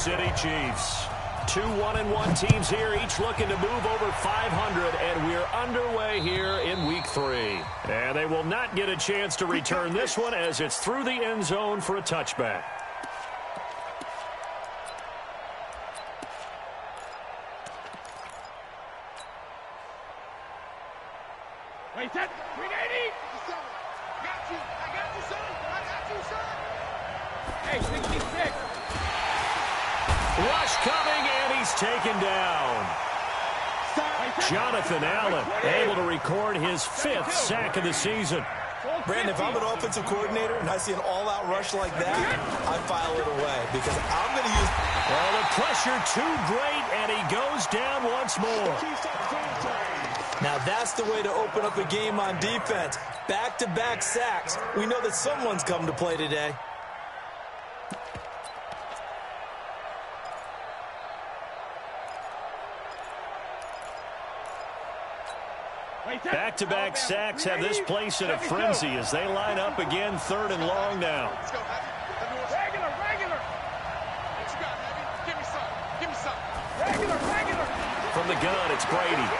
City Chiefs. 2 1-1 teams here, each looking to move over 500, and we're underway here in week 3. And they will not get a chance to return this one as it's through the end zone for a touchback. Wait, that 380. Got you. I got you, son. I got you, son. Hey, 66. Rush coming, and he's taken down. Jonathan Allen able to record his 5th sack of the season. Brandon, if I'm an offensive coordinator and I see an all-out rush like that, I file it away because I'm going to use... Well, the pressure too great, and he goes down once more. Now that's the way to open up a game on defense. Back-to-back sacks. We know that someone's come to play today. Back-to-back sacks have this place in a frenzy as they line up again, 3rd and long now. Let's go, Heavy. Regular. What you got, Heavy? Give me some. Give me some. Regular. From the gun, it's Brady.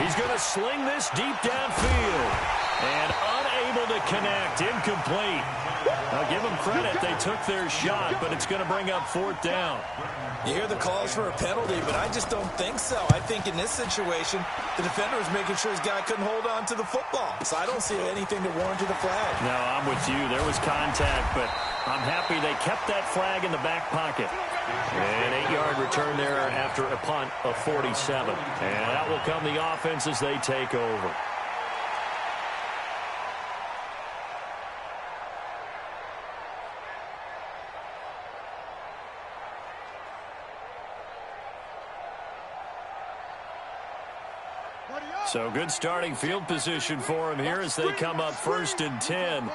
He's going to sling this deep downfield. And unable to connect. Incomplete. I'll give them credit. They took their shot, but it's going to bring up 4th down. You hear the calls for a penalty, but I just don't think so. I think in this situation, the defender was making sure his guy couldn't hold on to the football. So I don't see anything that warranted a flag. No, I'm with you. There was contact, but I'm happy they kept that flag in the back pocket. An 8-yard return there after a punt of 47. And out will come the offense as they take over. So good starting field position for him here as they come up 1st and 10.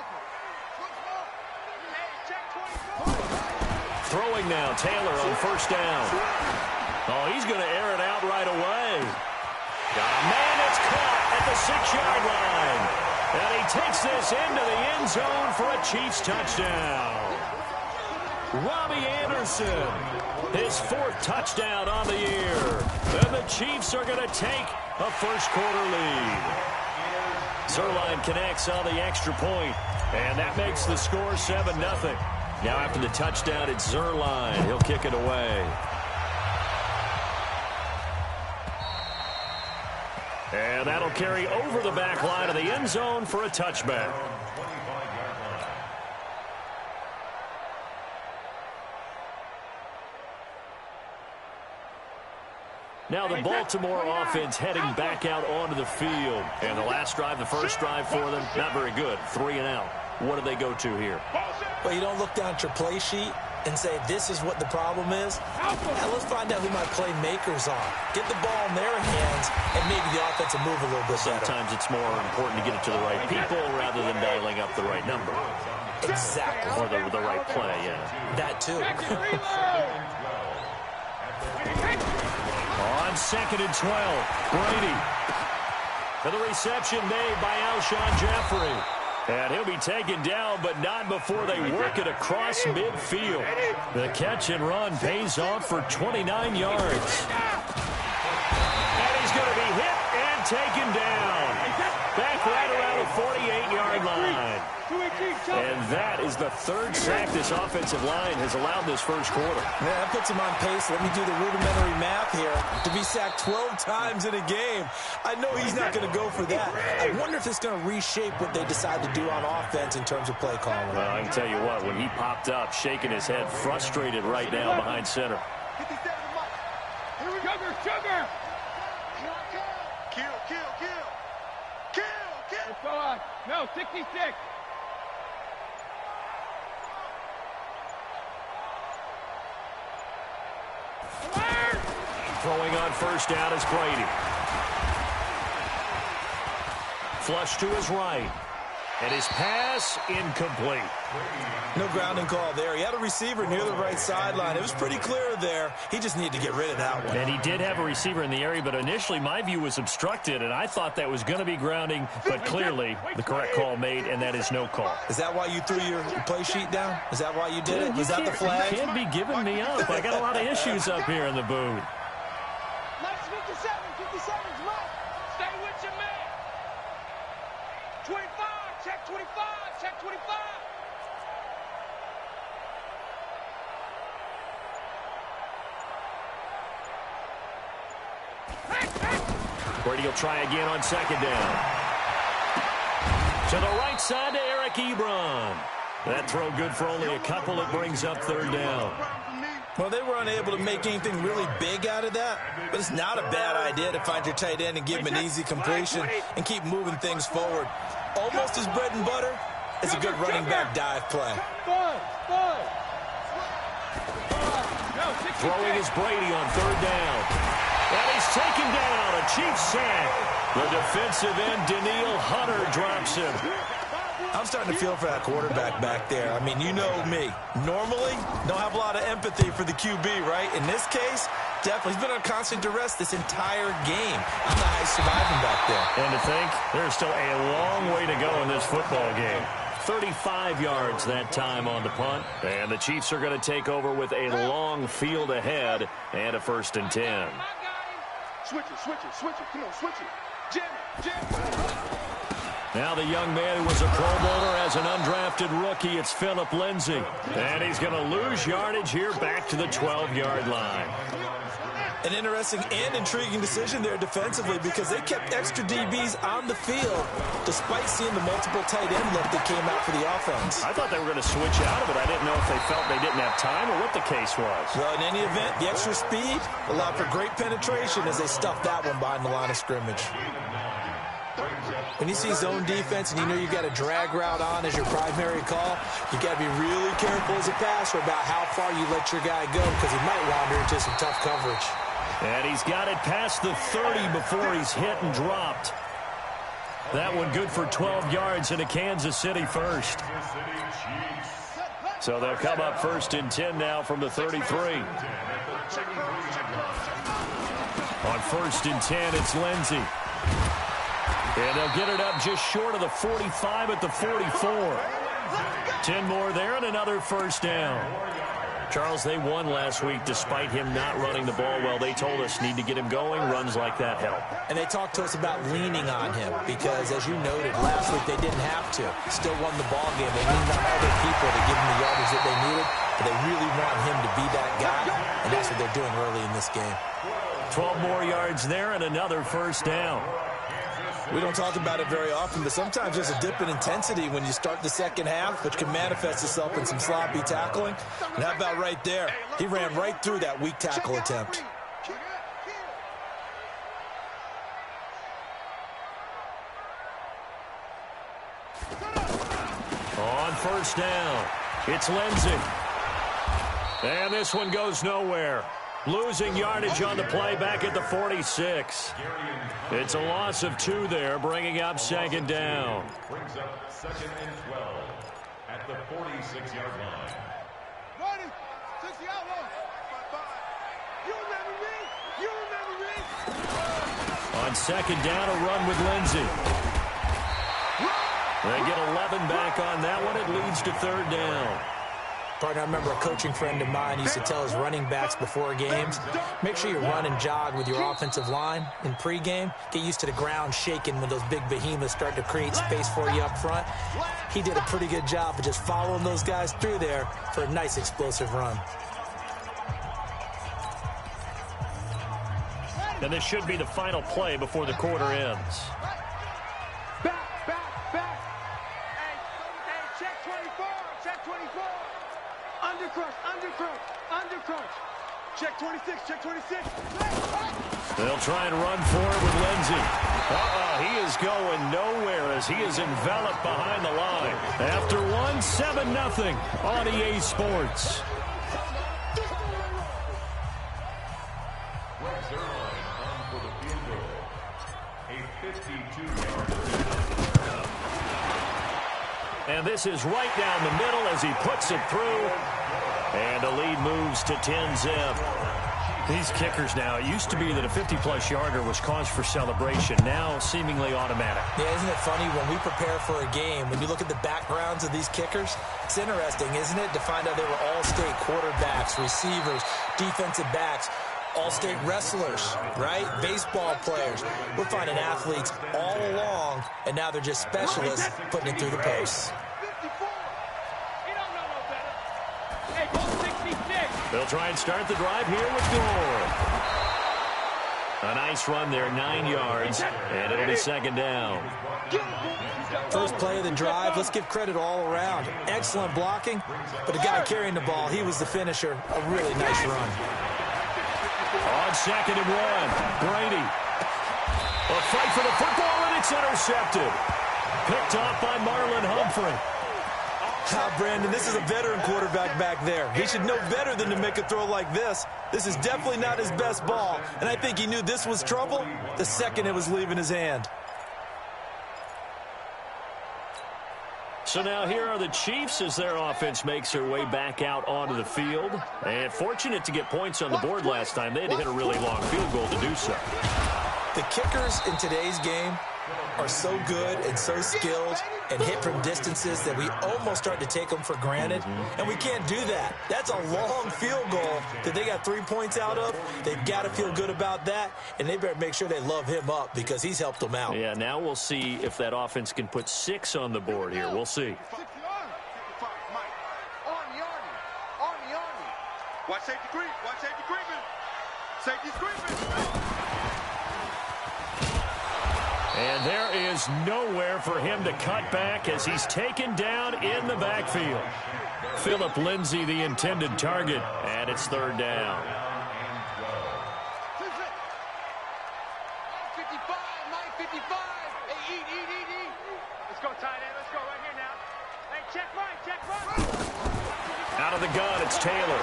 Throwing now, Taylor on 1st down. Oh, he's going to air it out right away. Got a man that's caught at the 6-yard line. And he takes this into the end zone for a Chiefs touchdown. Robbie Anderson, his 4th touchdown on the year. And the Chiefs are going to take a first-quarter lead. Zerline connects on the extra point, and that makes the score 7-0. Now after the touchdown, it's Zerline. He'll kick it away. And that'll carry over the back line of the end zone for a touchback. Now the Baltimore offense heading back out onto the field. And the last drive, the first drive for them, not very good. 3 and out. What do they go to here? Well, you don't look down at your play sheet and say, this is what the problem is. Now let's find out who my playmakers are. Get the ball in their hands, and maybe the offense will move a little bit better. Sometimes it's more important to get it to the right people rather than dialing up the right number. Exactly. Or the right play, yeah. That too. On 2nd and 12, Brady. For the reception made by Alshon Jeffrey. And he'll be taken down, but not before they work it across midfield. The catch and run pays off for 29 yards. And he's going to be hit and taken down. Back right around the 48-yard line. And that is the 3rd sack this offensive line has allowed this first quarter. Yeah, that puts him on pace. Let me do the rudimentary math here. To be sacked 12 times in a game, I know he's not going to go for that. I wonder if it's going to reshape what they decide to do on offense in terms of play calling. Well, I can tell you what, when he popped up, shaking his head, frustrated right now behind center. Sugar! Kill! No, 66. Throwing on 1st down is Brady. Flush to his right. And his pass incomplete. No grounding call there. He had a receiver near the right sideline. It was pretty clear there. He just needed to get rid of that one. And he did have a receiver in the area, but initially my view was obstructed, and I thought that was going to be grounding, but clearly the correct call made, and that is no call. Is that why you threw your play sheet down? Is that why you did it? Was that the flag? You can't be giving me up. I got a lot of issues up here in the booth. Let's 57, 57's left. Stay with your man. 25, check 25, check 25. Brady will try again on second down. To the right side to Eric Ebron. That throw good for only a couple. It brings up third down. Well, they were unable to make anything really big out of that, but it's not a bad idea to find your tight end and give him an easy completion and keep moving things forward. Almost as bread and butter as a good running back dive play. Throwing is Brady on third down. And he's taken down. A Chiefs sack. The defensive end, Daniil Hunter, drops him. I'm starting to feel for that quarterback back there. I mean, you know me. Normally, don't have a lot of empathy for the QB, right? In this case, definitely. He's been on constant duress this entire game. I don't know how he's surviving back there. And to think, there's still a long way to go in this football game. 35 yards that time on the punt. And the Chiefs are going to take over with a long field ahead and a 1st and 10. Switch it. Come on, switch it. Jam. Now the young man who was a Pro Bowler as an undrafted rookie, it's Phillip Lindsay. And he's going to lose yardage here back to the 12-yard line. An interesting and intriguing decision there defensively because they kept extra DBs on the field despite seeing the multiple tight end look that came out for the offense. I thought they were going to switch out of it. I didn't know if they felt they didn't have time or what the case was. Well, in any event, the extra speed allowed for great penetration as they stuffed that one behind the line of scrimmage. When you see zone defense and you know you've got a drag route on as your primary call, you got to be really careful as a passer about how far you let your guy go because he might wander into some tough coverage. And he's got it past the 30 before he's hit and dropped. That one good for 12 yards and a Kansas City first. So they'll come up 1st and 10 now from the 33. On 1st and 10, it's Lindsay. And they'll get it up just short of the 45 at the 44. 10 more there and another 1st down. Charles, they won last week despite him not running the ball well. They told us need to get him going. Runs like that help. And they talked to us about leaning on him because, as you noted, last week they didn't have to. Still won the ball game. They leaned on other people to give them the yardage that they needed. But they really want him to be that guy, and that's what they're doing early in this game. 12 more yards there and another 1st down. We don't talk about it very often, but sometimes there's a dip in intensity when you start the second half, which can manifest itself in some sloppy tackling. And how about right there? He ran right through that weak tackle attempt. On 1st down, it's Lindsay. And this one goes nowhere. Losing yardage on the play back at the 46. It's a loss of 2 there, bringing up 2nd down. Brings up 2nd and 12 at the 46-yard line. Ready, 60-yard line. You remember me. On 2nd down, a run with Lindsay. They get 11 back on that one. It leads to 3rd down. Partner, I remember a coaching friend of mine used to tell his running backs before games, make sure you run and jog with your offensive line in pregame. Get used to the ground shaking when those big behemoths start to create space for you up front. He did a pretty good job of just following those guys through there for a nice explosive run. And this should be the final play before the quarter ends. Back. Hey, check 24, check 24. Undercrunch. Check 26. They'll try and run for it with Lindsay. He is going nowhere as he is enveloped behind the line. After 7-0 on EA Sports. And this is right down the middle as he puts it through. And the lead moves to 10-zip. These kickers now, it used to be that a 50-plus yarder was cause for celebration. Now seemingly automatic. Yeah, isn't it funny when we prepare for a game, when you look at the backgrounds of these kickers, it's interesting, isn't it, to find out they were all-state quarterbacks, receivers, defensive backs, all-state wrestlers, right? Baseball players. We're finding athletes all along, and now they're just specialists putting it through the posts. 54. You don't know no better. Hey, ball 66. They'll try and start the drive here with Gore. A nice run there, 9 yards, and it'll be second down. First play of the drive, let's give credit all around. Excellent blocking, but the guy carrying the ball, he was the finisher. A really nice run. On 2nd and 1, Brady. A fight for the football, and it's intercepted. Picked off by Marlon Humphrey. Brandon, this is a veteran quarterback back there. He should know better than to make a throw like this. This is definitely not his best ball, and I think he knew this was trouble the second it was leaving his hand. So now here are the Chiefs as their offense makes their way back out onto the field. And fortunate to get points on the board last time. They had to hit a really long field goal to do so. The kickers in today's game are so good and so skilled and hit from distances that we almost start to take them for granted. And we can't do that. That's a long field goal that they got 3 points out of. They've got to feel good about that, and they better make sure they love him up because he's helped them out. Yeah, now we'll see if that offense can put 6 on the board here. We'll see. Watch safety creep. Watch safety creeping. Safety's creeping. And there is nowhere for him to cut back as he's taken down in the backfield. Phillip Lindsay, the intended target, and it's 3rd down. 55, Mike, 55. Hey, eat. Let's go, tight end. Let's go right here now. Hey, check right. Out of the gun, it's Taylor.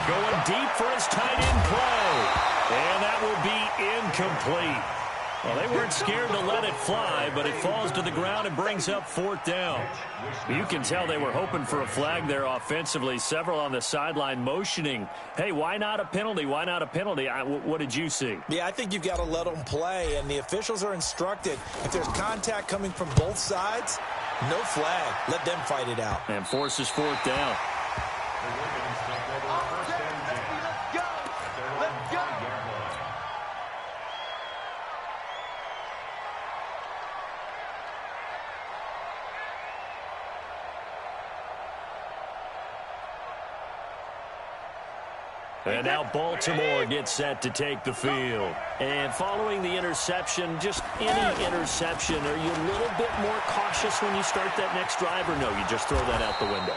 Going deep for his tight end play. And that will be incomplete. Well, they weren't scared to let it fly, but it falls to the ground and brings up 4th down. You can tell they were hoping for a flag there offensively. Several on the sideline motioning, hey, why not a penalty? Why not a penalty? What did you see? Yeah, I think you've got to let them play, and the officials are instructed. If there's contact coming from both sides, no flag. Let them fight it out. And forces 4th down. And now Baltimore gets set to take the field. And following the interception, just any interception, are you a little bit more cautious when you start that next drive, or no, you just throw that out the window?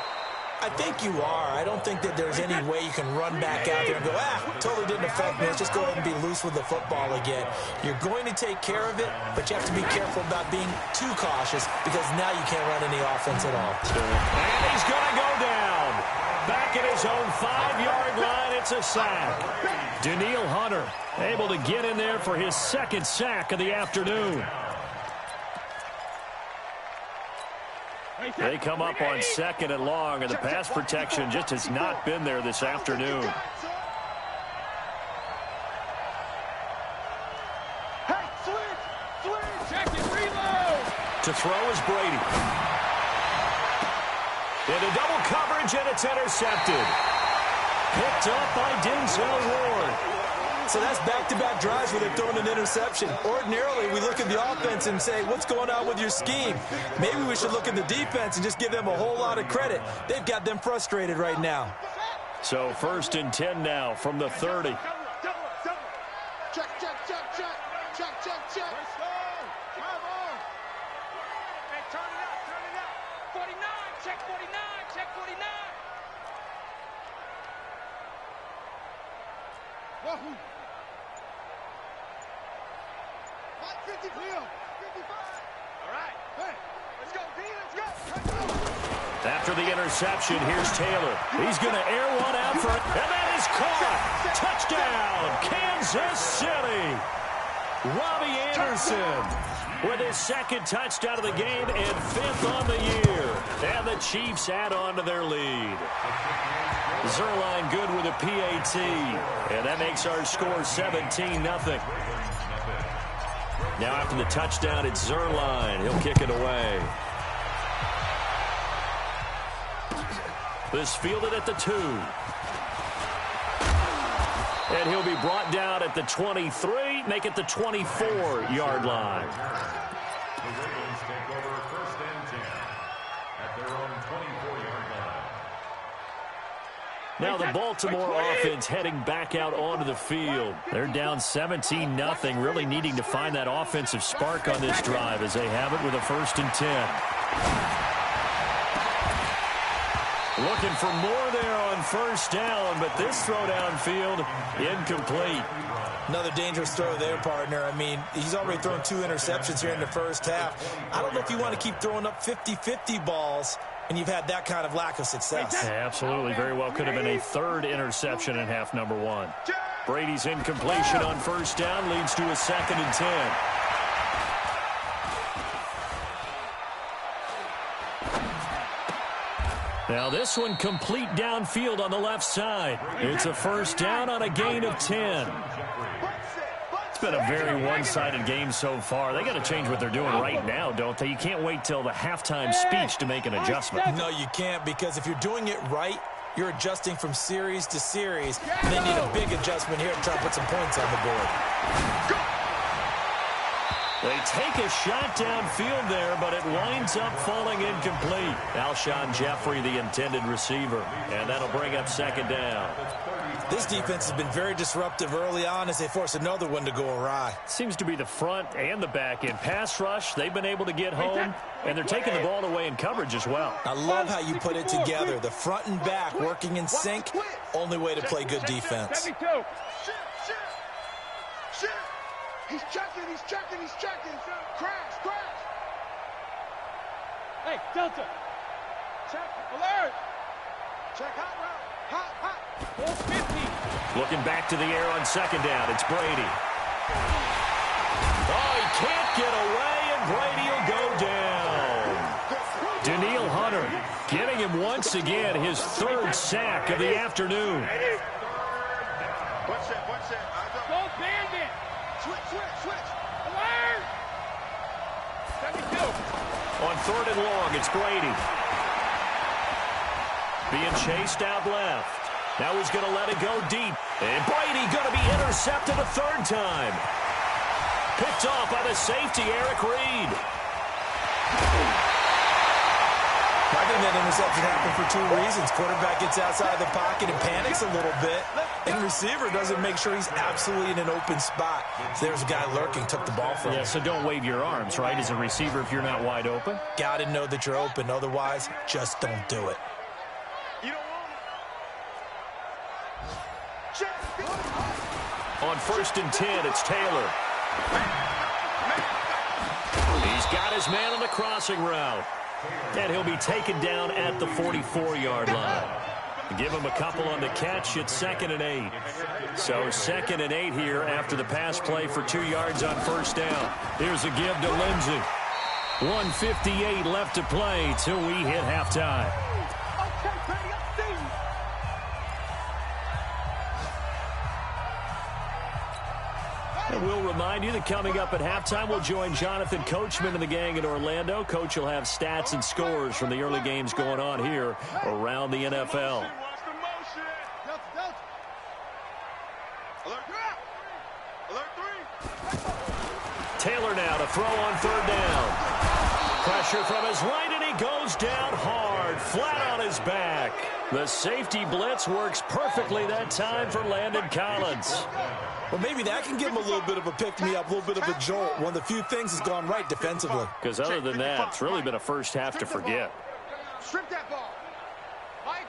I think you are. I don't think that there's any way you can run back out there and go, totally didn't affect me. Let's just go ahead and be loose with the football again. You're going to take care of it, but you have to be careful about being too cautious because now you can't run any offense at all. And he's going to go down. Back at his own 5-yard line, it's a sack. Daniil Hunter able to get in there for his 2nd sack of the afternoon. They come up on 2nd and long, and the pass protection just has not been there this afternoon. Hey, switch, check it, reload. To throw is Brady. Into double coverage, and it's intercepted. Picked up by Denzel Ward. So that's back-to-back drives where they're throwing an interception. Ordinarily, we look at the offense and say, what's going on with your scheme? Maybe we should look at the defense and just give them a whole lot of credit. They've got them frustrated right now. So 1st and 10 now from the 30. Check. Let's go. Come on. Hey, turn it up. 49, check 49. Wahoo. 50, 55. All right. Hey, let's go, D. Let's go. After the interception, here's Taylor. He's going to air one out for it, and that is caught. Touchdown, Kansas City. Robbie Anderson with his second touchdown of the game and 5th on the year. And the Chiefs add on to their lead. Zuerlein good with a PAT. And that makes our score 17-0. Now after the touchdown, it's Zuerlein. He'll kick it away. This fielded at the 2. And he'll be brought down at the 23, make it the 24-yard line. The Ravens take over 1st and 10 at their own 24-yard line. Now the Baltimore offense heading back out onto the field. They're down 17-0, really needing to find that offensive spark on this drive as they have it with a 1st and 10. Looking for more there on 1st down, but this throw downfield, incomplete. Another dangerous throw there, partner. I mean, he's already thrown 2 interceptions here in the first half. I don't know if you want to keep throwing up 50-50 balls and you've had that kind of lack of success. Yeah, absolutely. Very well could have been a 3rd interception in half number 1. Brady's incompletion on 1st down leads to a 2nd and 10. Now this one complete downfield on the left side. It's a 1st down on a gain of 10. It's been a very one-sided game so far. They got to change what they're doing right now, don't they? You can't wait till the halftime speech to make an adjustment. No, you can't, because if you're doing it right, you're adjusting from series to series. And they need a big adjustment here to try to put some points on the board. They take a shot downfield there, but it winds up falling incomplete. Alshon Jeffrey, the intended receiver, and that'll bring up 2nd down. This defense has been very disruptive early on as they force another one to go awry. Seems to be the front and the back end. Pass rush, they've been able to get home, and they're taking the ball away in coverage as well. I love how you put it together. The front and back working in sync, only way to play good defense. He's checking. Crash. Hey, Delta. Check. Alert. Check hot route. Hot. 450. Looking back to the air on 2nd down. It's Brady. Oh, he can't get away, and Brady will go down. Daniil Hunter getting him once again, his 3rd sack of the afternoon. What's that? Go bandit. Switch. Alert. 72. On 3rd and long, it's Brady. Being chased out left. Now he's going to let it go deep. And Brady going to be intercepted a 3rd time. Picked off by the safety, Eric Reed. I think that interception happened for 2 reasons. Quarterback gets outside the pocket and panics a little bit. And receiver doesn't make sure he's absolutely in an open spot. So there's a guy lurking, took the ball from him. Yeah, so don't wave your arms, right, as a receiver if you're not wide open? Got to know that you're open. Otherwise, just don't do it. You don't want it. On 1st and 10, it's Taylor. He's got his man on the crossing route. And he'll be taken down at the 44-yard line. Give him a couple on the catch. It's 2nd and 8. So 2nd and 8 here after the pass play for 2 yards on 1st down. Here's a give to Lindsey. 1:58 left to play till we hit halftime. And we'll remind you that coming up at halftime, we'll join Jonathan Coachman and the gang in Orlando. Coach will have stats and scores from the early games going on here around the NFL. Taylor now to throw on 3rd down. Pressure from his right, and he goes down hard, flat on his back. The safety blitz works perfectly that time for Landon Collins. Well, maybe that can give him a little bit of a pick-me-up, a little bit of a jolt. One of the few things that's gone right defensively. Because other than that, it's really been a first half to forget. Strip that ball.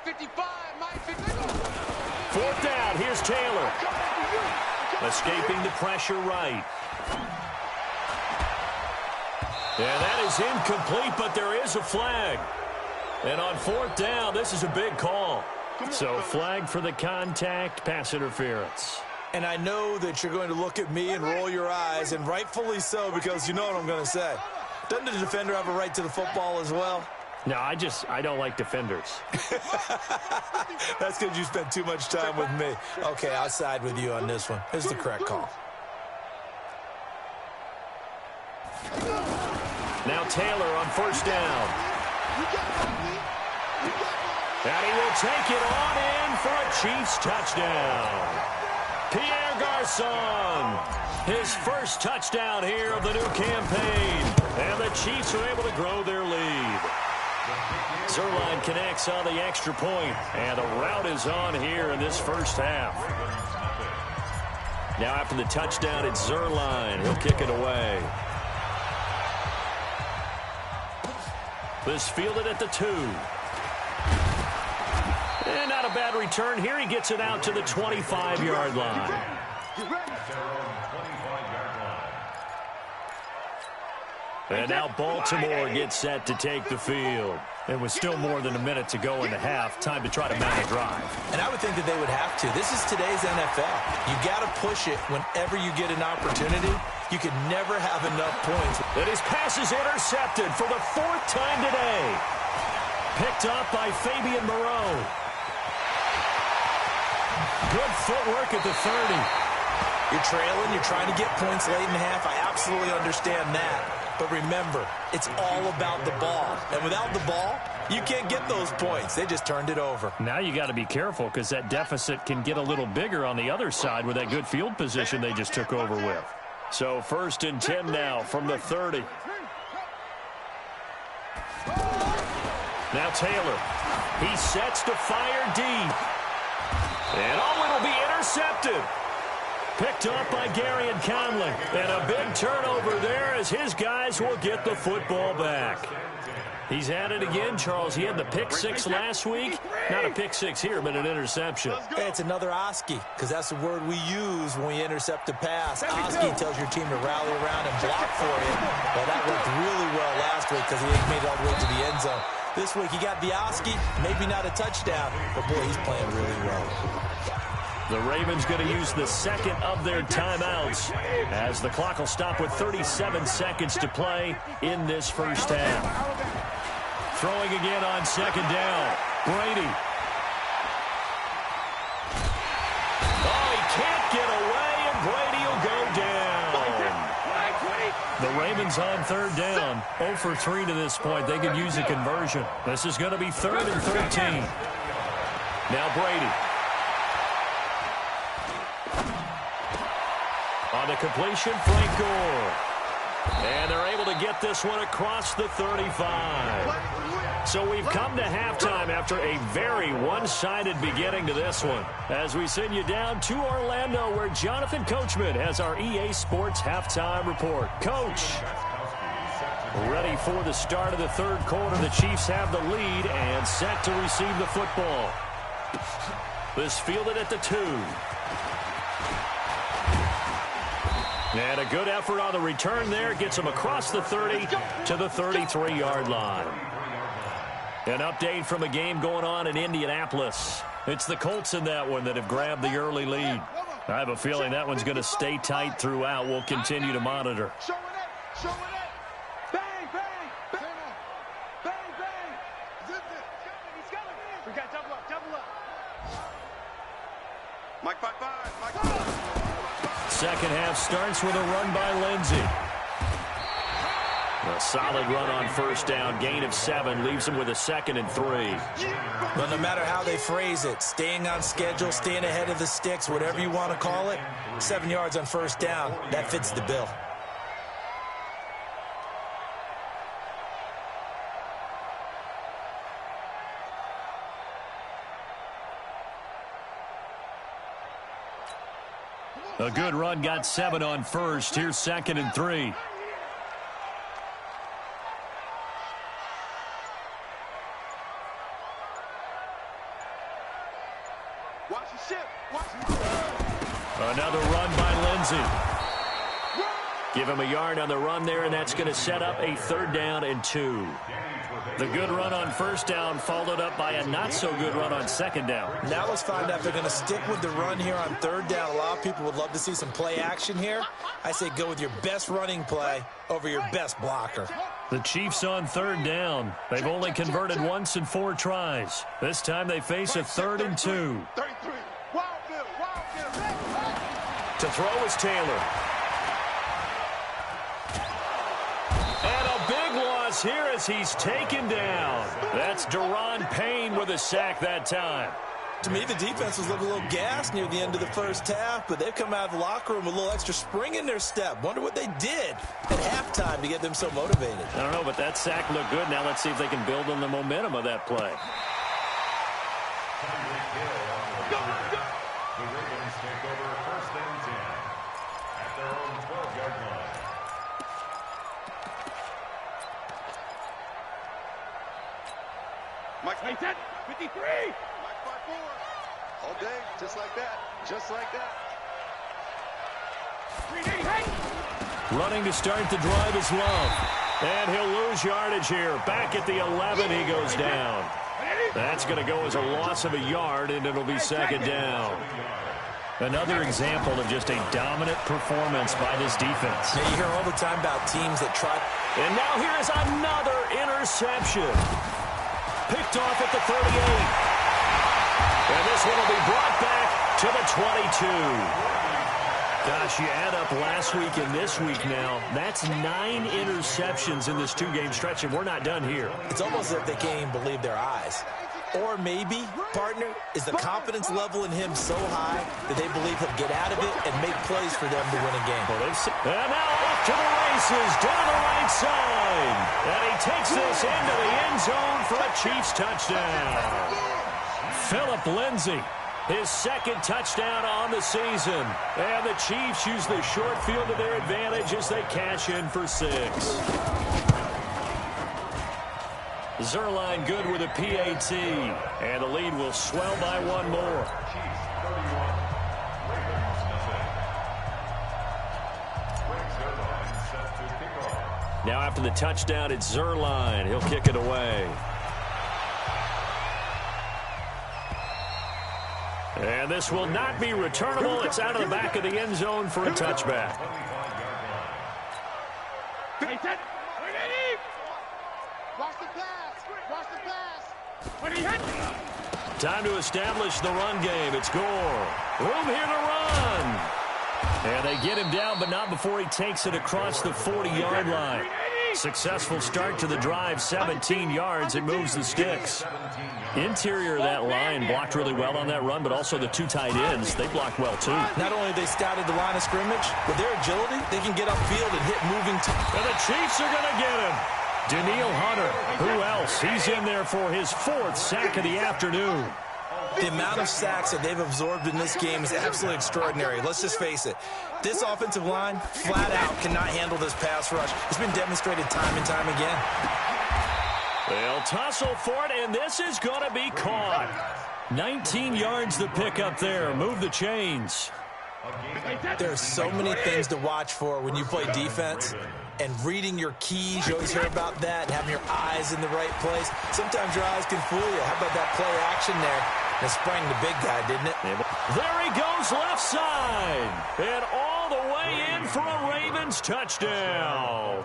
55, 55. 4th down, here's Taylor. Escaping the pressure right. And that is incomplete, but there is a flag. And on 4th down, this is a big call. So flag for the contact, pass interference. And I know that you're going to look at me and roll your eyes, and rightfully so, because you know what I'm going to say. Doesn't the defender have a right to the football as well? No, I don't like defenders. That's because you spent too much time with me. Okay, I'll side with you on this one. Here's the correct call. Now Taylor on first down. And he will take it on in for a Chiefs touchdown. Pierre Garçon, his first touchdown here of the new campaign. And the Chiefs are able to grow their lead. Zuerlein connects on the extra point, and the route is on here in this first half. Now after the touchdown, it's Zuerlein. He'll kick it away. This fielded at the 2. And not a bad return here. He gets it out to the 25-yard line. And now Baltimore gets set to take the field. It was still more than a minute to go in the half. Time to try to mount a drive. And I would think that they would have to. This is today's NFL. You got to push it whenever you get an opportunity. You can never have enough points. And his pass is intercepted for the 4th time today. Picked up by Fabian Moreau. Good footwork at the 30. You're trailing. You're trying to get points late in the half. I absolutely understand that. But remember, it's all about the ball. And without the ball, you can't get those points. They just turned it over. Now you got to be careful because that deficit can get a little bigger on the other side with that good field position they just took over with. So 1st and 10 now from the 30. Now Taylor. He sets to fire deep. And it'll be intercepted. Picked up by Gary and Conley. And a big turnover there as his guys will get the football back. He's at it again, Charles. He had the pick 6 last week. Not a pick 6 here, but an interception. Hey, it's another Oski, because that's the word we use when we intercept a pass. Oski tells your team to rally around and block for you. Well, that worked really well last week because he made it all the way to the end zone. This week he got the Oski, maybe not a touchdown, but boy, he's playing really well. The Ravens going to use the 2nd of their timeouts as the clock will stop with 37 seconds to play in this first half. Throwing again on 2nd down. Brady. Oh, he can't get away, and Brady will go down. The Ravens on 3rd down. 0 for 3 to this point. They could use a conversion. This is going to be 3rd and 13. Now Brady. On the completion, Frank Gore. And they're able to get this one across the 35. So we've come to halftime after a very one-sided beginning to this one. As we send you down to Orlando, where Jonathan Coachman has our EA Sports halftime report. Coach, ready for the start of the 3rd quarter. The Chiefs have the lead and set to receive the football. This fielded at the 2. And a good effort on the return there. Gets him across the 30 to the 33-yard line. An update from a game going on in Indianapolis. It's the Colts in that one that have grabbed the early lead. I have a feeling that one's going to stay tight throughout. We'll continue to monitor. Show it up. Show it up. Bang, bang, bang. Bang, bang. Zip it. He's coming. We got double up, double up. Mike 5-5. Mike 5. Second half starts with a run by Lindsey. A solid run on 1st down. Gain of 7 leaves him with a 2nd and 3. Well, no matter how they phrase it, staying on schedule, staying ahead of the sticks, whatever you want to call it, 7 yards on 1st down, that fits the bill. A good run, got 7 on 1st. Here's 2nd and 3. Watch the ship. Watch the ship. Another run by Lindsey. Give him a yard on the run there, and that's going to set up a 3rd down and 2. The good run on 1st down followed up by a not-so-good run on 2nd down. Now let's find out if they're going to stick with the run here on 3rd down. A lot of people would love to see some play action here. I say go with your best running play over your best blocker. The Chiefs on 3rd down. They've only converted once in 4 tries. This time they face a 3rd and 2. To throw is Taylor. And a big loss here as he's taken down. That's Daron Payne with a sack that time. To me, the defense was looking a little gassed near the end of the 1st half, but they've come out of the locker room with a little extra spring in their step. Wonder what they did at halftime to get them so motivated. I don't know, but that sack looked good. Now let's see if they can build on the momentum of that play. The Ravens take over 1st and 10 at their own 12-yard line. Mike 10, 53. Mike 5-4. All day, just like that. Just like that. 3-8. Running to start the drive is Love. And he'll lose yardage here. Back at the 11, he goes down. That's going to go as a loss of a yard, and it'll be 2nd down. Another example of just a dominant performance by this defense. Yeah, you hear all the time about teams that try. And now here's another interception. Picked off at the 38. And this one will be brought back to the 22. Gosh, you add up last week and this week now, that's 9 interceptions in this 2-game stretch, and we're not done here. It's almost as if they can't even believe their eyes. Or maybe, partner, is the confidence level in him so high that they believe he'll get out of it and make plays for them to win a game. And now off to the races, down the right side. And he takes this into the end zone for a Chiefs touchdown. Phillip Lindsay, his 2nd touchdown on the season. And the Chiefs use the short field to their advantage as they cash in for 6. Zerline good with a PAT. And the lead will swell by 1 more. Chiefs 31, Ravens nothing. Zerline set to kick off. Now after the touchdown, it's Zerline. He'll kick it away. And this will not be returnable. It's out of the back of the end zone for a touchback. Time to establish the run game. It's Gore. Room here to run. And they get him down, but not before he takes it across the 40-yard line. Successful start to the drive, 17 yards. It moves the sticks. Interior of that line blocked really well on that run, but also the 2 tight ends, they blocked well too. Not only they scouted the line of scrimmage, with their agility, they can get upfield and hit moving. And the Chiefs are going to get him. Daniil Hunter, who else? He's in there for his 4th sack of the afternoon. The amount of sacks that they've absorbed in this game is absolutely extraordinary. Let's just face it. This offensive line, flat out, cannot handle this pass rush. It's been demonstrated time and time again. They'll tussle for it, and this is going to be caught. 19 yards the pick up there. Move the chains. There are so many things to watch for when you play defense. And reading your keys, you always hear about that, and having your eyes in the right place. Sometimes your eyes can fool you. How about that play action there? It sprang the big guy, didn't it? There he goes left side. And all the way in for a Ravens touchdown.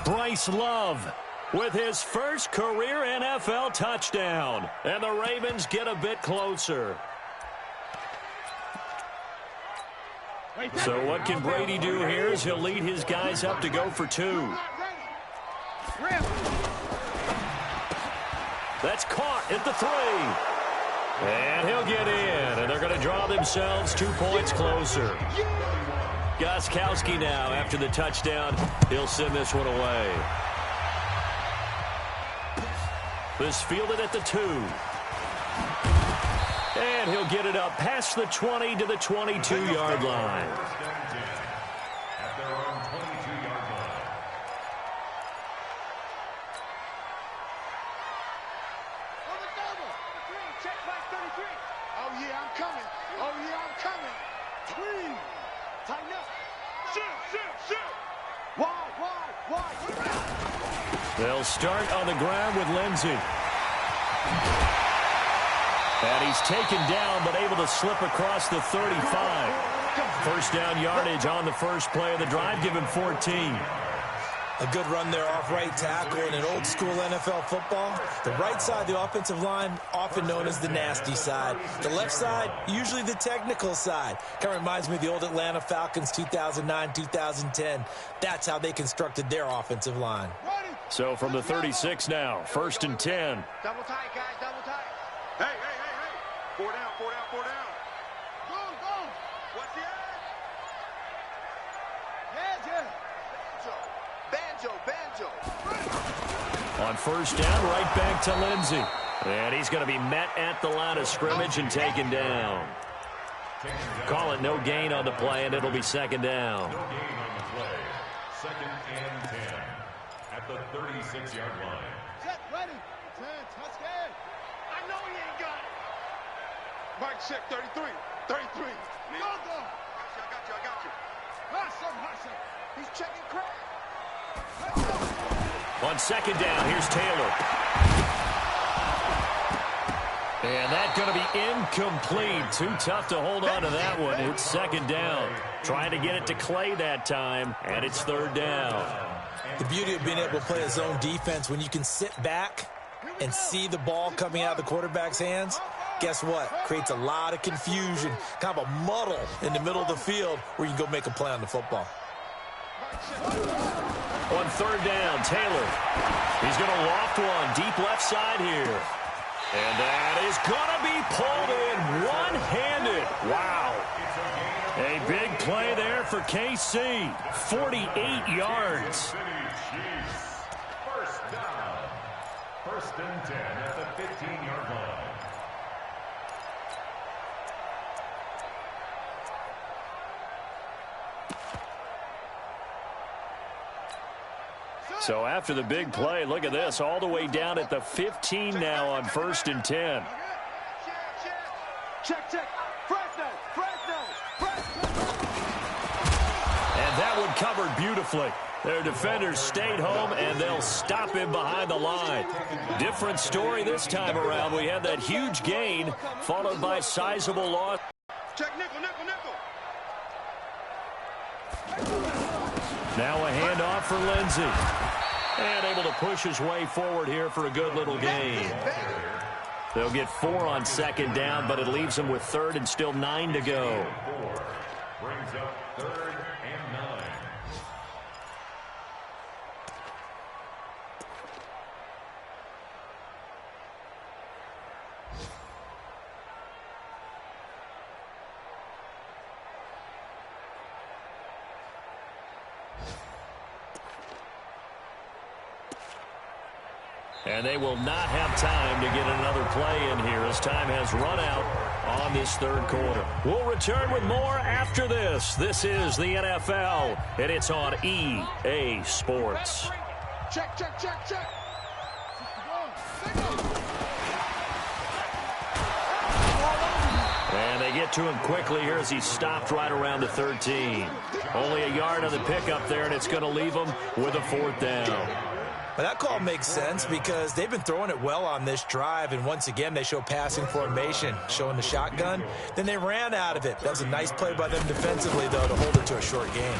Bryce Love with his first career NFL touchdown. And the Ravens get a bit closer. So what can Brady do here is he'll lead his guys up to go for 2. That's caught at the 3. And he'll get in. And they're going to draw themselves 2 points closer. Gostkowski now after the touchdown. He'll send this one away. This fielded at the 2. And he'll get it up past the 20 to the 22-yard line. At their own 22-yard line. On the double. Check back 33. Oh, yeah, I'm coming. Oh, yeah, I'm coming. Clean. Tighten up. Shoot, shoot, shoot. They'll start on the ground with Lindsey. And he's taken down, but able to slip across the 35. First down yardage on the first play of the drive. Give him 14. A good run there off right tackle in an old school NFL football. The right side, the offensive line, often known as the nasty side. The left side, usually the technical side. Kind of reminds me of the old Atlanta Falcons 2009-2010. That's how they constructed their offensive line. So from the 36 now, 1st and 10. Double tight, guys, double tight. Hey. 4 down. Go. What's the edge? Banjo. On first down, right back to Lindsey. And he's going to be met at the line of scrimmage and taken down. Call it no gain on the play, and it'll be 2nd down. No gain on the play. 2nd and 10 at the 36-yard line. Set, ready. 10, touchdown. I know he ain't got it. Mike check, 33. Go. I got you. Hustle. He's checking crack. On 2nd down, here's Taylor. And that's going to be incomplete. Too tough to hold on to that one. It's 2nd down. Trying to get it to Clay that time, and it's 3rd down. The beauty of being able to play a zone defense when you can sit back and see the ball coming out of the quarterback's hands, guess what? Creates a lot of confusion, kind of a muddle in the middle of the field where you can go make a play on the football. On 3rd down, Taylor. He's going to loft one deep left side here. And that is going to be pulled in one-handed. Wow. A big play there for KC. 48 yards. 1st down. 1st and 10 at the 15-yard line. So after the big play, look at this, all the way down at the 15 now on 1st and 10. Check. Fresno. And that one covered beautifully. Their defenders stayed home, and they'll stop him behind the line. Different story this time around. We had that huge gain, followed by sizable loss. Check nickel. Now a handoff for Lindsey. And able to push his way forward here for a good little gain. They'll get 4 on 2nd down, but it leaves them with 3rd and still 9 to go. 4 brings up 3rd and 9. And they will not have time to get another play in here as time has run out on this 3rd quarter. We'll return with more after this. This is the NFL, and it's on EA Sports. Check. And they get to him quickly here as he stopped right around the 13. Only a yard on the pickup there, and it's going to leave him with a 4th down. But that call makes sense because they've been throwing it well on this drive, and once again they show passing formation, showing the shotgun. Then they ran out of it. That was a nice play by them defensively, though, to hold it to a short game.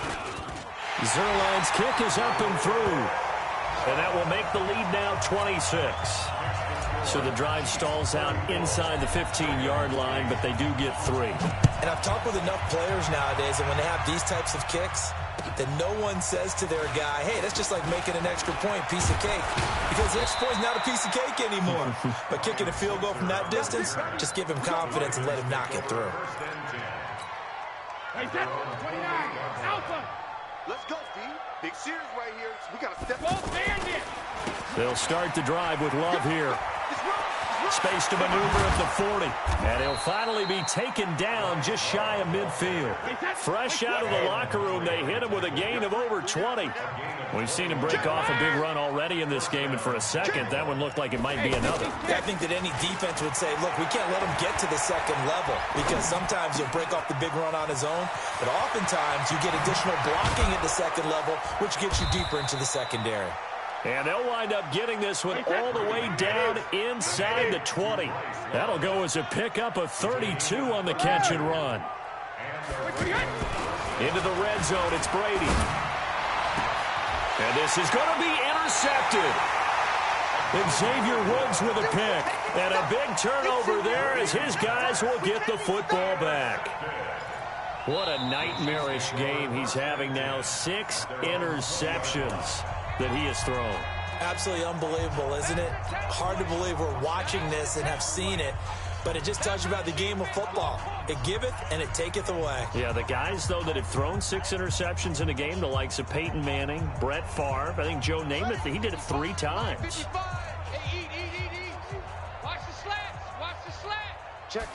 Zuerlein's kick is up and through, and that will make the lead now 26. So the drive stalls out inside the 15-yard line, but they do get 3. And I've talked with enough players nowadays that when they have these types of kicks, that no one says to their guy, hey, that's just like making an extra point, piece of cake. Because the extra point is not a piece of cake anymore. But kicking a field goal from that distance, just give him confidence and let him knock it through. Hey, 29, Alpha. Let's go, D. Big series right here. We got to step up. They'll start the drive with Love here. Space to maneuver at the 40. And he'll finally be taken down just shy of midfield. Fresh out of the locker room, they hit him with a gain of over 20. We've seen him break off a big run already in this game, and for a second, that one looked like it might be another. I think that any defense would say, look, we can't let him get to the second level, because sometimes he'll break off the big run on his own, but oftentimes you get additional blocking at the second level, which gets you deeper into the secondary. And they'll wind up getting this one all the way down inside the 20. That'll go as a pickup of 32 on the catch and run. Into the red zone, it's Brady. And this is going to be intercepted. Xavier Woods with a pick. And a big turnover there as his guys will get the football back. What a nightmarish game he's having now. 6 interceptions that he has thrown. Absolutely unbelievable, isn't it? Hard to believe we're watching this and have seen it, but it just tells you about the game of football. It giveth and it taketh away. Yeah, the guys, though, that have thrown 6 interceptions in a game, the likes of Peyton Manning, Brett Favre, I think Joe Namath, he did it 3 times. Watch the slats. Watch the slat. Check.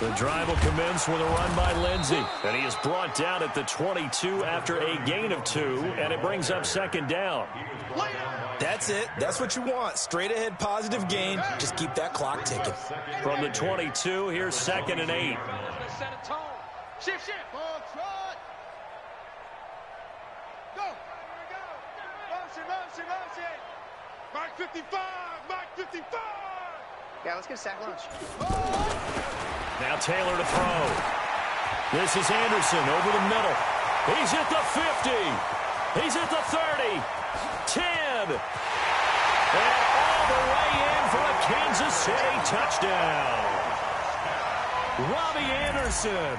The drive will commence with a run by Lindsey. And he is brought down at the 22 after a gain of 2, and it brings up second down. That's it. That's what you want. Straight ahead positive gain. Just keep that clock ticking. From the 22, here's 2nd and 8. Let's set a tone. Shift. Ball trot. Go. Motion. Mark 55. Mark 55. Yeah, let's get a sack lunch. Now Taylor to throw. This is Anderson over the middle. He's at the 50. He's at the 30. 10. And all the way in for a Kansas City touchdown. Robbie Anderson,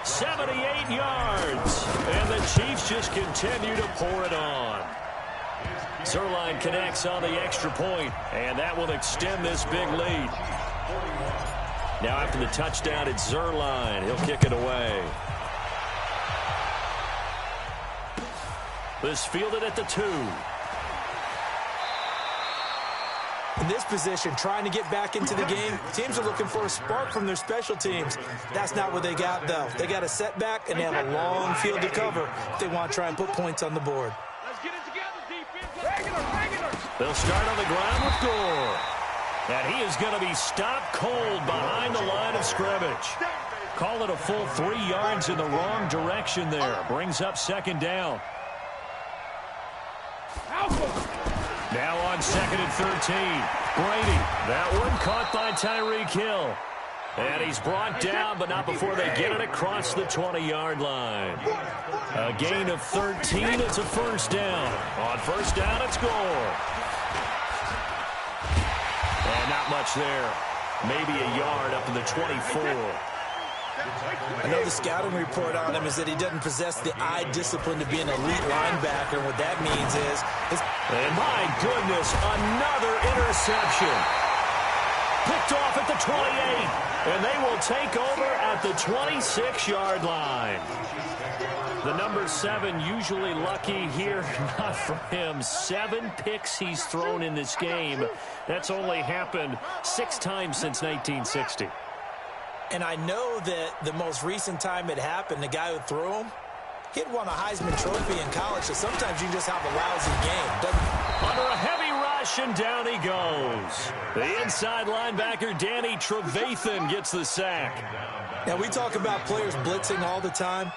78 yards. And the Chiefs just continue to pour it on. Zuerlein connects on the extra point, and that will extend this big lead. Now after the touchdown, it's Zuerlein. He'll kick it away. This fielded at the 2. In this position, trying to get back into the game, teams are looking for a spark from their special teams. That's not what they got, though. They got a setback, and they have a long field to cover if they want to try and put points on the board. Let's get it together, defense. Regular. They'll start on the ground with Gore. And he is going to be stopped cold behind the line of scrimmage. Call it a full 3 yards in the wrong direction there. Brings up second down. Now on 2nd and 13. Brady. That one caught by Tyreek Hill. And he's brought down, but not before they get it across the 20-yard line. A gain of 13. It's a first down. On first down, it's Gore. And not much there. Maybe a yard up to the 24. I know the scouting report on him is that he doesn't possess the eye discipline to be an elite linebacker. And what that means is... And my goodness, another interception. Picked off at the 28. And they will take over at the 26-yard line. The number 7 usually lucky here. Not for him. 7 picks he's thrown in this game. That's only happened 6 times since 1960. And I know that the most recent time it happened, the guy who threw him, he'd won a Heisman Trophy in college, so sometimes you just have a lousy game. Under a heavy rush, and down he goes. The inside linebacker, Danny Trevathan, gets the sack. Now, we talk about players blitzing all the time.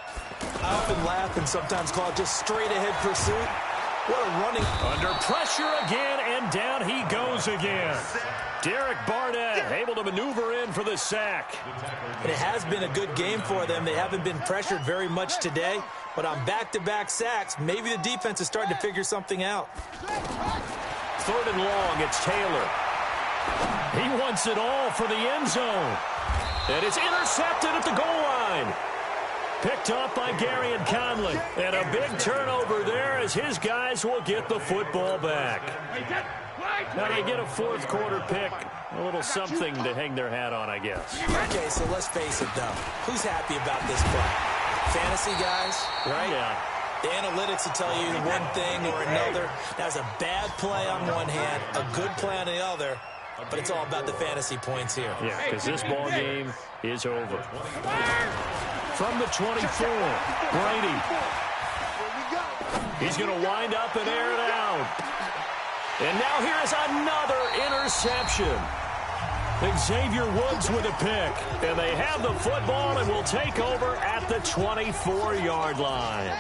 I often laugh and sometimes call it just straight-ahead pursuit. What a running... Under pressure again, and down he goes again. Derek Barnett able to maneuver in for the sack. And it has been a good game for them. They haven't been pressured very much today, but on back-to-back sacks, maybe the defense is starting to figure something out. 3rd and long, it's Taylor. He wants it all for the end zone. And it's intercepted at the goal line. Picked off by Gary and Conley. And a big turnover there as his guys will get the football back. Now they get a 4th quarter pick. A little something to hang their hat on, I guess. Okay, so let's face it, though. Who's happy about this play? Fantasy guys, right? Yeah. The analytics will tell you one thing or another. That was a bad play on one hand, a good play on the other. but it's all about the fantasy points here. Yeah, because this ball game is over. From the 24, Brady. He's going to wind up and air it out. And now here is another interception. Xavier Woods with a pick. And they have the football and will take over at the 24-yard line.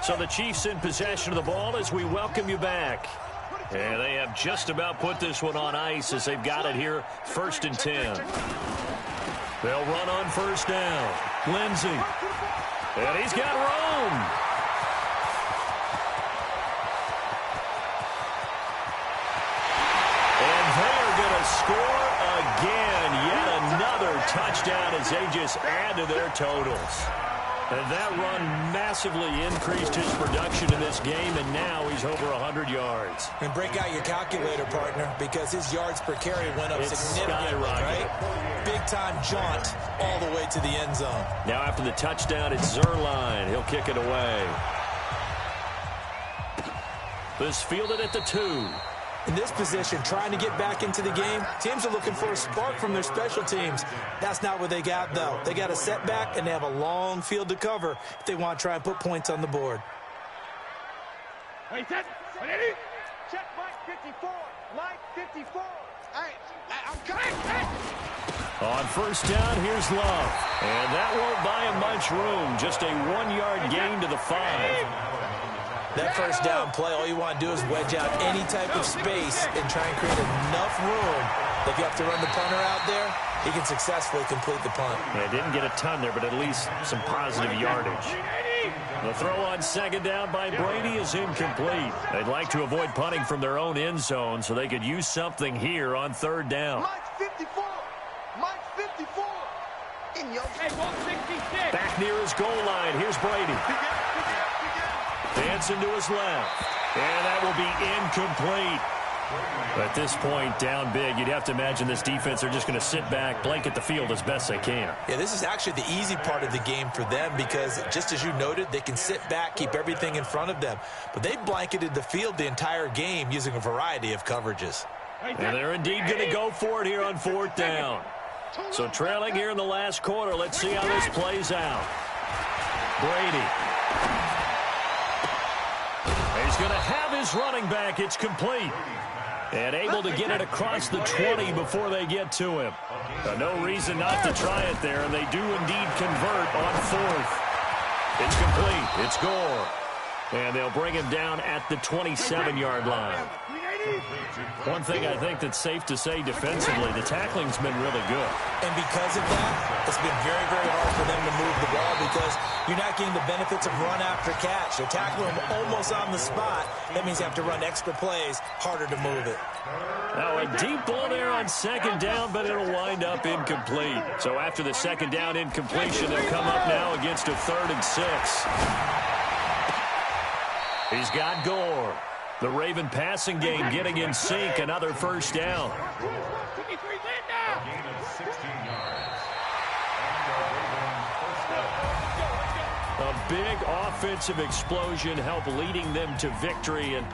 So the Chiefs in possession of the ball as we welcome you back. And they have just about put this one on ice as they've got it here, 1st and 10. They'll run on 1st down. Lindsey. And he's got room. And they are going to score again. Yet another touchdown as they just add to their totals. And that run massively increased his production in this game, and now he's over 100 yards. And break out your calculator, partner, because his yards per carry went up significantly, right? Big-time jaunt all the way to the end zone. Now after the touchdown, it's Zerline. He'll kick it away. This fielded at the 2. In this position, trying to get back into the game, teams are looking for a spark from their special teams. That's not what they got, though. They got a setback, and they have a long field to cover if they want to try and put points on the board. Hey, set. Check Mike 54. Mike 54. Hey, I'm coming. On 1st down, here's Love. And that won't buy him much room. Just a 1-yard gain to the 5. That 1st down play, all you want to do is wedge out any type of space and try and create enough room that if you have to run the punter out there, he can successfully complete the punt. Yeah, didn't get a ton there, but at least some positive yardage. The throw on 2nd down by Brady is incomplete. They'd like to avoid punting from their own end zone so they could use something here on 3rd down. Mike 54. Mike 54. Hey, 166. Back near his goal line. Here's Brady. Dancing to his left. And that will be incomplete. At this point, down big, you'd have to imagine this defense are just going to sit back, blanket the field as best they can. Yeah, this is actually the easy part of the game for them because, just as you noted, they can sit back, keep everything in front of them. But they blanketed the field the entire game using a variety of coverages. And they're indeed going to go for it here on 4th down. So trailing here in the last quarter, let's see how this plays out. Brady. He's going to have his running back. It's complete. And able to get it across the 20 before they get to him. No reason not to try it there, and they do indeed convert on 4th. It's complete. It's Gore. And they'll bring him down at the 27-yard line. One thing I think that's safe to say defensively, the tackling's been really good. And because of that, it's been very, very hard for them to move the ball because you're not getting the benefits of run after catch. They're tackling them almost on the spot. That means you have to run extra plays, harder to move it. Now a deep ball there on 2nd down, but it'll wind up incomplete. So after the 2nd down incompletion, they'll come up now against a 3rd and 6. He's got Gore. The Raven passing game getting in sync. Another 1st down. Gain of 16 yards. A big offensive explosion helped leading them to victory. And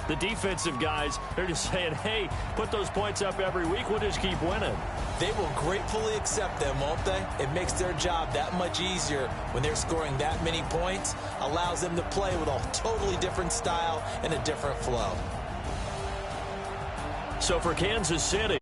the defensive guys, they're just saying, hey, put those points up every week. We'll just keep winning. They will gratefully accept them, won't they? It makes their job that much easier when they're scoring that many points. Allows them to play with a totally different style and a different flow. So for Kansas City,